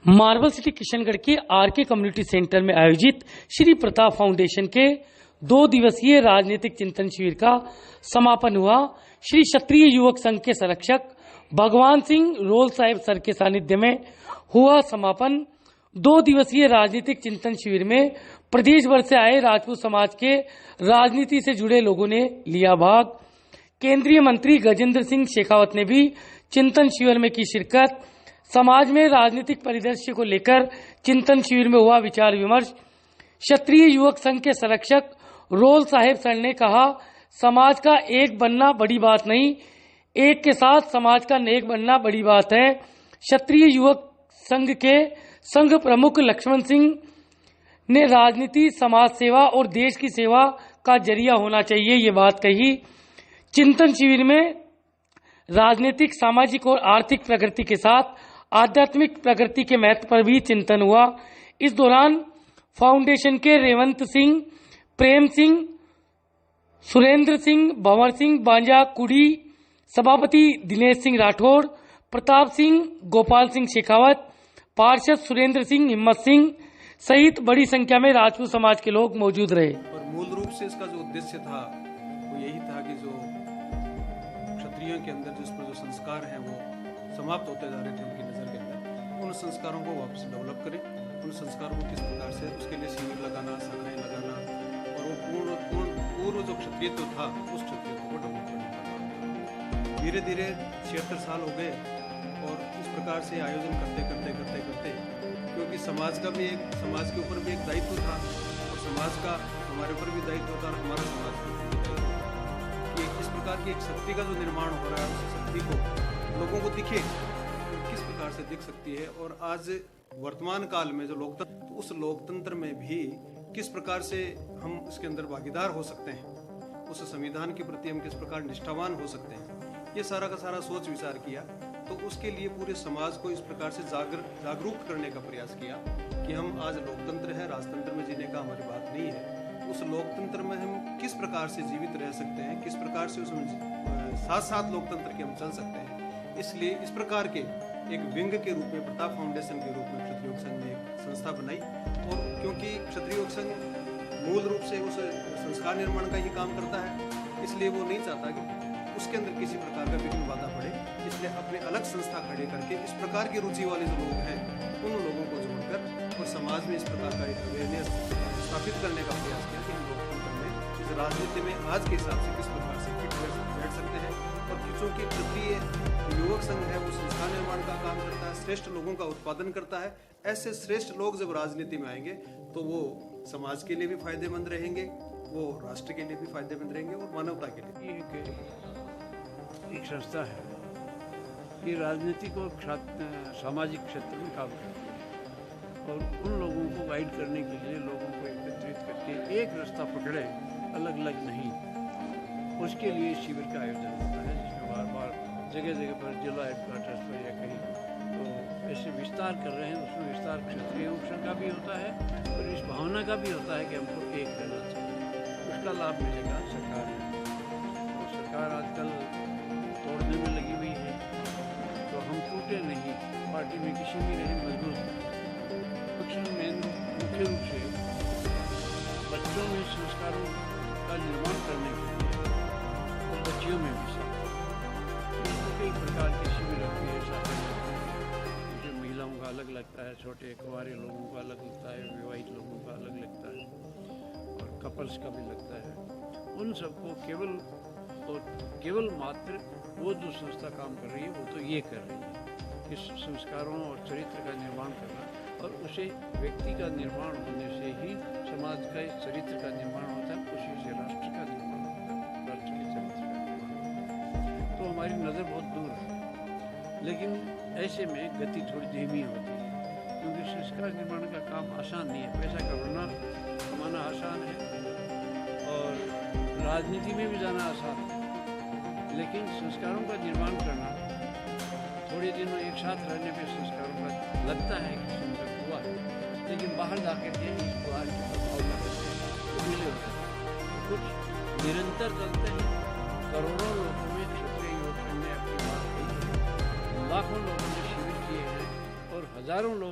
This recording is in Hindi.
मार्बल सिटी किशनगढ़ के आरके कम्युनिटी सेंटर में आयोजित श्री प्रताप फाउंडेशन के 2 दिवसीय राजनीतिक चिंतन शिविर का समापन हुआ। श्री क्षत्रिय युवक संघ के संरक्षक भगवान सिंह रोल साहिब सर के सानिध्य में हुआ समापन। 2 दिवसीय राजनीतिक चिंतन शिविर में प्रदेश भर से आए राजपूत समाज के राजनीति से जुड़े लोगों ने लिया भाग। केंद्रीय मंत्री गजेंद्र सिंह शेखावत ने भी चिंतन शिविर में की शिरकत। समाज में राजनीतिक परिदृश्य को लेकर चिंतन शिविर में हुआ विचार विमर्श। क्षत्रिय युवक संघ के संरक्षक रोल साहिब सर ने कहा, समाज का एक बनना बड़ी बात नहीं, एक के साथ समाज का नेक बनना बड़ी बात है। क्षत्रिय युवक संघ के संघ प्रमुख लक्ष्मण सिंह ने राजनीति समाज सेवा और देश की सेवा का जरिया होना चाहिए, ये बात कही। चिंतन शिविर में राजनीतिक, सामाजिक और आर्थिक प्रगति के साथ आध्यात्मिक प्रगति के महत्व पर भी चिंतन हुआ। इस दौरान फाउंडेशन के रेवंत सिंह, प्रेम सिंह, सुरेंद्र सिंह, भंवर सिंह बांजा कुड़ी, सभापति दिनेश सिंह राठौड़, प्रताप सिंह, गोपाल सिंह शेखावत, पार्षद सुरेंद्र सिंह, हिम्मत सिंह सहित बड़ी संख्या में राजपूत समाज के लोग मौजूद रहे। और मूल रूप से इसका जो उद्देश्य था वो यही था कि जो क्षत्रियों के अंदर जिस पर जो संस्कार हैं वो समाप्त होते जा रहे थे उनकी नज़र के अंदर, उन संस्कारों को वापस डेवलप करें। उन संस्कारों को किस प्रकार से उसके लिए शिविर लगाना, शाखाएं लगाना और वो पूर्व जो क्षत्रियत्व था उस क्षत्रियत्व को डेवलप करने का काम। धीरे धीरे 76 साल हो गए और इस प्रकार से आयोजन करते क्योंकि समाज के ऊपर भी एक दायित्व था और समाज का हमारे ऊपर भी दायित्व था और हमारा समाज का भी दायित्व था कि इस प्रकार की एक शक्ति का जो निर्माण हो रहा है उस शक्ति को लोगों को दिखे, किस प्रकार से दिख सकती है। और आज वर्तमान काल में जो लोकतंत्र, तो उस लोकतंत्र में भी किस प्रकार से हम इसके अंदर भागीदार हो सकते हैं, उस संविधान के प्रति हम किस प्रकार निष्ठावान हो सकते हैं, ये सारा का सारा सोच विचार किया। तो उसके लिए पूरे समाज को इस प्रकार से जागरूक करने का प्रयास किया कि हम आज लोकतंत्र है, राजतंत्र में जीने का हमारी बात नहीं है। उस लोकतंत्र में हम किस प्रकार से जीवित रह सकते हैं, किस प्रकार से उसमें साथ साथ लोकतंत्र के हम चल सकते हैं। इसलिए इस प्रकार के एक विंग के रूप में, प्रताप फाउंडेशन के रूप में क्षत्रिय युवक संघ ने एक संस्था बनाई। और क्योंकि क्षत्रिय युवक संघ मूल रूप से उस संस्कार निर्माण का ही काम करता है, इसलिए वो नहीं चाहता कि उसके अंदर किसी प्रकार का विघ्न बाधा पड़े, इसलिए अपने अलग संस्था खड़े करके इस प्रकार की रुचि वाले जो लोग हैं उन लोगों को जोड़कर और समाज में इस प्रकार का एक अवेयरनेस स्थापित करने का प्रयास किया कि हम लोकतंत्र में, इस राजनीति में आज के हिसाब से किस प्रकार से फिट बैठ सकते हैं। और चूंकि क्षत्रिय युवक संघ है वो संस्था निर्माण का काम करता है, श्रेष्ठ लोगों का उत्पादन करता है। ऐसे श्रेष्ठ लोग जब राजनीति में आएंगे तो वो समाज के लिए भी फायदेमंद रहेंगे, वो राष्ट्र के लिए भी फायदेमंद रहेंगे और मानवता के लिए। एक संस्था है, ये राजनीतिक और सामाजिक क्षेत्र में काम करती है और उन लोगों को गाइड करने के लिए लोगों को एकत्रित करके एक रास्ता पकड़े, अलग अलग नहीं, उसके लिए शिविर का आयोजन होता है, जिसमें बार बार जगह जगह पर जिला हेडक्वार्टर्स पर या कहीं तो ऐसे विस्तार कर रहे हैं। उसमें विस्तार क्षत्रिय संघ का भी होता है और इस भावना का भी होता है कि हमको एक करना चाहिए। उसका लाभ मिलेगा सरकार में। तो सरकार आजकल तोड़ने में लगी हुई है, तो हम टूटे नहीं, पार्टी में किसी भी रहे मजबूत। पक्ष में मुख्य रूप से बच्चों में संस्कारों का निर्माण करने के लिए और बच्चियों में भी कई प्रकार के शिविर होती है, शाखाएं होती हैं। मुझे महिलाओं का अलग लगता है, छोटे कुंवारे लोगों का अलग लगता है, विवाहित लोगों का अलग लगता है और कपल्स का भी लगता है। उन सबको केवल मात्र वो जो संस्था काम कर रही है वो तो ये कर रही है, इस संस्कारों और चरित्र का निर्माण करना, और उसे व्यक्ति का निर्माण होने से ही समाज का चरित्र का निर्माण होता है, उसी से राष्ट्र का निर्माण होता है, राष्ट्र के चरित्र का निर्माण। तो हमारी नज़र बहुत दूर है, लेकिन ऐसे में गति थोड़ी धीमी होती है, क्योंकि संस्कार निर्माण का काम आसान नहीं है। पैसा कमाना आसान है और राजनीति में भी जाना आसान है, लेकिन संस्कारों का निर्माण करना, थोड़े दिनों एक साथ रहने में संस्कारों का लगता है कि सुंदर हुआ है, लेकिन बाहर जाकर के इस बाहर के प्रभाव में तो मिले होते हैं। कुछ निरंतर चलते हैं, करोड़ों लोगों में क्षत्रिय युवक संघ ने अपनी बात कही है, लाखों लोगों ने शिविर किए हैं और हजारों लोग